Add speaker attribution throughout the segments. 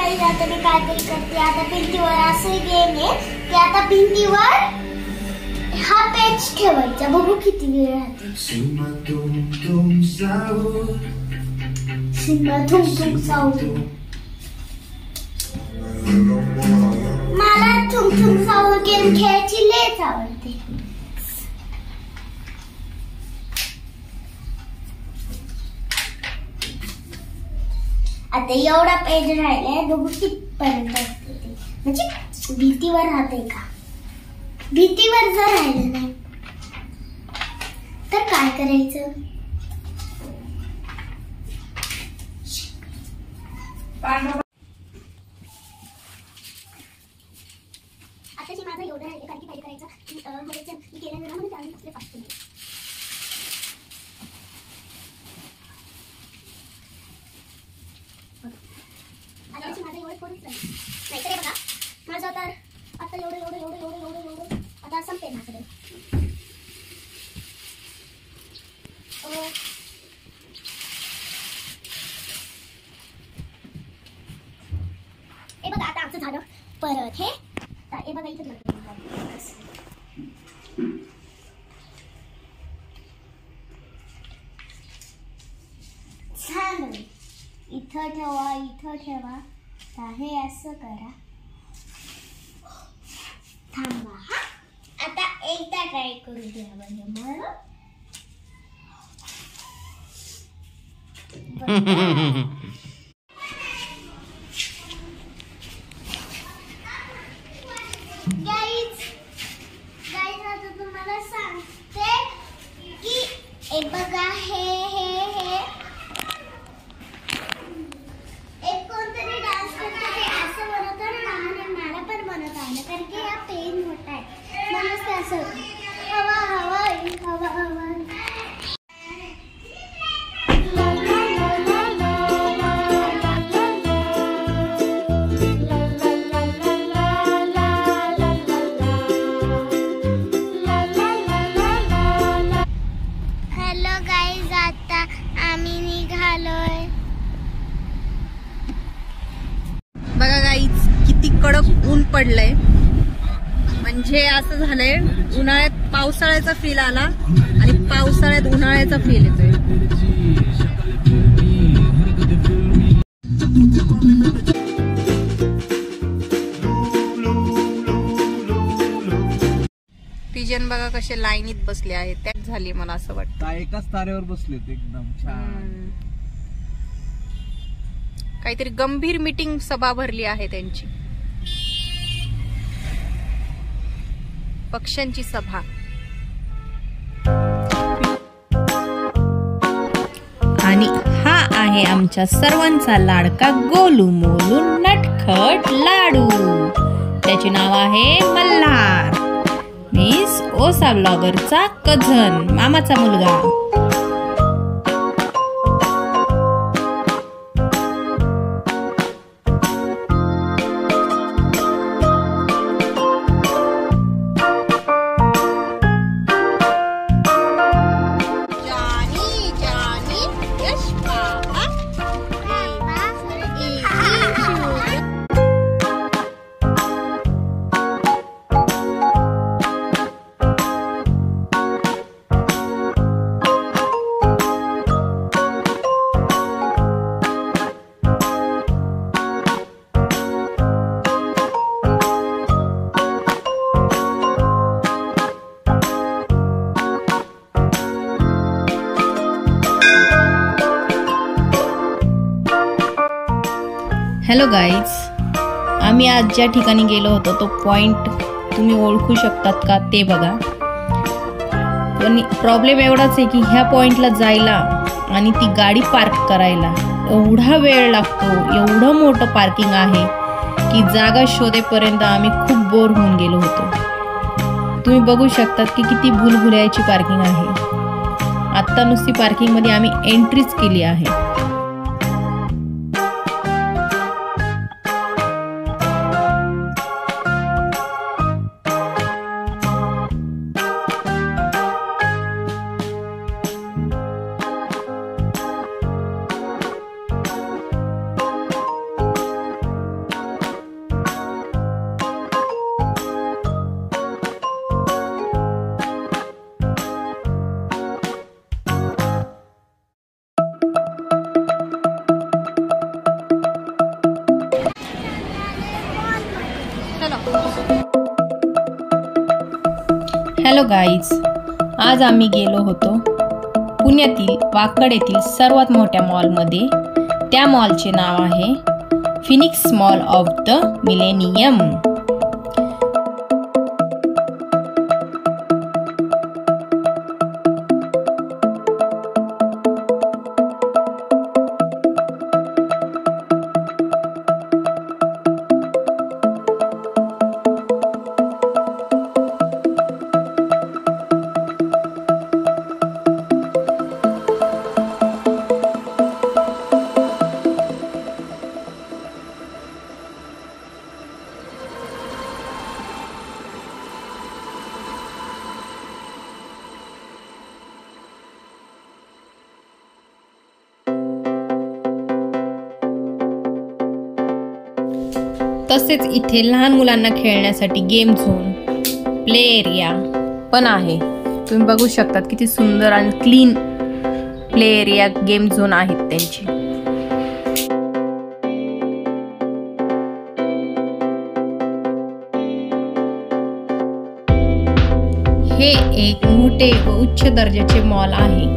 Speaker 1: Guys आता मी काहीतरी करते. आता भिंतीवर असे गेम आहे की आता भिंतीवर हा पेज ठेवायचा. बघू किती वेळ राहते. सिंहा तुम तुम साऊ. मला तुम तुम साऊ गेम खेळायची लयच आवडते. आता एवढा पेज राहिलाय. बघू कितीपर्यंत असते ते. म्हणजे भीतीवर राहते का. भीतीवर जर राहिलं नाही तर काय करायचं. आता माझं एवढं राहिलं कारण की काय करायचं मी केलं ना म्हणजे त्यावेळी फास्ट माझं एवढं थोडंच नाही तर बघा माझं तर आता एवढं आता संपेल माझं. हे बघा आता आमचं झालं. परत हे बघा इथं झालं. इथं ठेवा. हे असं करा. थांबा हा. आता एकदा ट्राय करू द्या मला. गाईज आता तुम्हाला सांगते की एक बघा हे एक कोणतरी डान्स करतो हे असं बनवतो ना. मला पण बनवता आलं कारण की हा पेन मोठा आहे म्हणून ते असं हवा. हॅलो गाईज आता आम्ही निघालोय.
Speaker 2: बघा गाईज किती कडक ऊन पडलंय. म्हणजे असं झालंय उन्हाळ्यात पावसाळ्याचा फील आला आणि पावसाळ्यात उन्हाळ्याचा फील येतोय. पिजन बघा कसे लाईनीत बसले आहेत. त्यात झाली मला असं वाटतं
Speaker 3: एकाच तारेवर बसलेत एकदम छान.
Speaker 2: काहीतरी गंभीर मीटिंग सभा भरली आहे त्यांची. पक्ष्यांची सभा. आणि हा आहे आमच्या सर्वांचा लाडका गोलू मोलू नटखट लाडू. त्याचे नाव आहे मल्हार. मिस ओसा ब्लॉगरचा कझन मामाचा मुलगा. हॅलो गाईज, आम्ही आज ज्या ठिकाणी गेलो होतो तो पॉइंट तुम्ही ओळखू शकतात का ते बघा. पण प्रॉब्लेम एवढाच आहे की ह्या पॉइंटला जायला आणि ती गाडी पार्क करायला एवढा वेळ लागतो. एवढं मोठं पार्किंग आहे की जागा शोधेपर्यंत आम्ही खूप बोर होऊन गेलो होतो. तुम्ही बघू शकतात की किती भूलभुलैयाची पार्किंग आहे. आत्ता नुसती पार्किंगमध्ये आम्ही एंट्रीच केली आहे. हॅलो गाईज, आज आम्ही गेलो होतो पुण्यातील वाकड येथील सर्वात मोठ्या मॉलमध्ये. त्या मॉलचे नाव आहे Phoenix mall of the millennium. तसेच इथे लहान मुलांना खेळण्यासाठी गेम झोन, प्ले एरिया पण आहे. तुम्ही बघू शकता किती सुंदर आणि clean play area, game zone आहेत त्यांचे. हे एक मोठे व उच्च दर्जाचे मॉल आहे.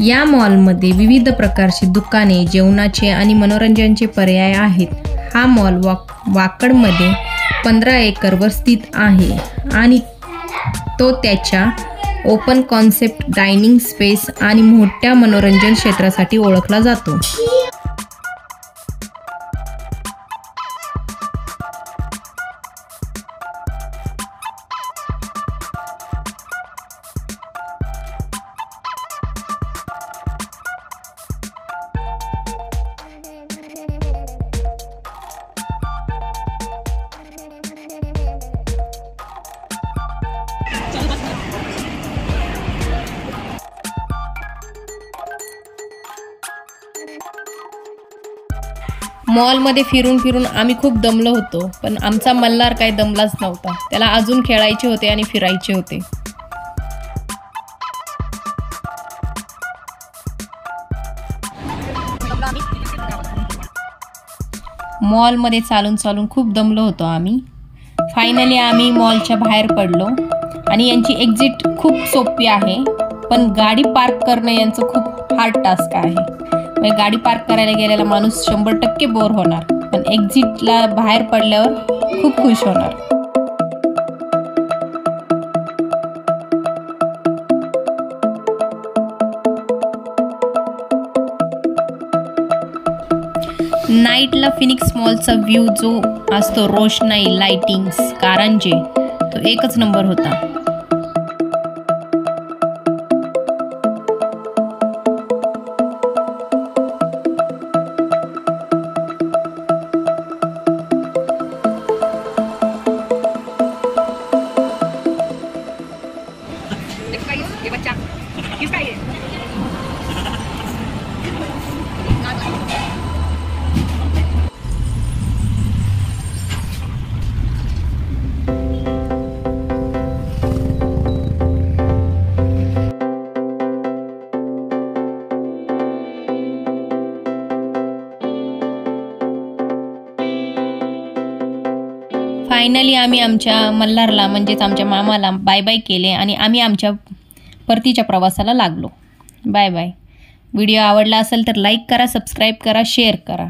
Speaker 2: या मॉलमध्ये विविध प्रकारची दुकाने, जेवणाचे आणि मनोरंजनाचे पर्याय आहेत. हा मॉल वाकडमध्ये 15 एकरवर स्थित आहे आणि तो त्याच्या ओपन कॉन्सेप्ट डायनिंग स्पेस आणि मोठ्या मनोरंजन क्षेत्रासाठी ओळखला जातो. मॉलमध्ये फिरून फिरून आम्ही खूप दमलो होतो, पण आमचा मल्हार काही दमलाच नव्हता. त्याला अजून खेळायचे होते आणि फिरायचे होते. मॉलमध्ये चालून चालून खूप दमलो होतो आम्ही. फायनली आम्ही मॉलच्या बाहेर पडलो आणि यांची एक्झिट खूप सोपी आहे, पण गाडी पार्क करणं यांचं खूप हार्ड टास्क आहे. म्हणजे गाडी पार्क करायला गेलेला माणूस 100% बोर होणार, पण एक्झिटला बाहेर पडल्यावर खूप खुश होणार. नाईटला फिनिक्स मॉलचा व्ह्यू जो असतो, रोषणाई, लाइटिंग्स, कारंजे, तो एकच नंबर होता. फायनली आम्ही आमच्या मल्हारला म्हणजेच आमच्या मामाला बाय बाय केले आणि आम्ही आमच्या परतीच्या प्रवासाला लागलो. Bye bye. व्हिडिओ आवडला असेल तर लाईक करा, सबस्क्राईब करा, शेअर करा.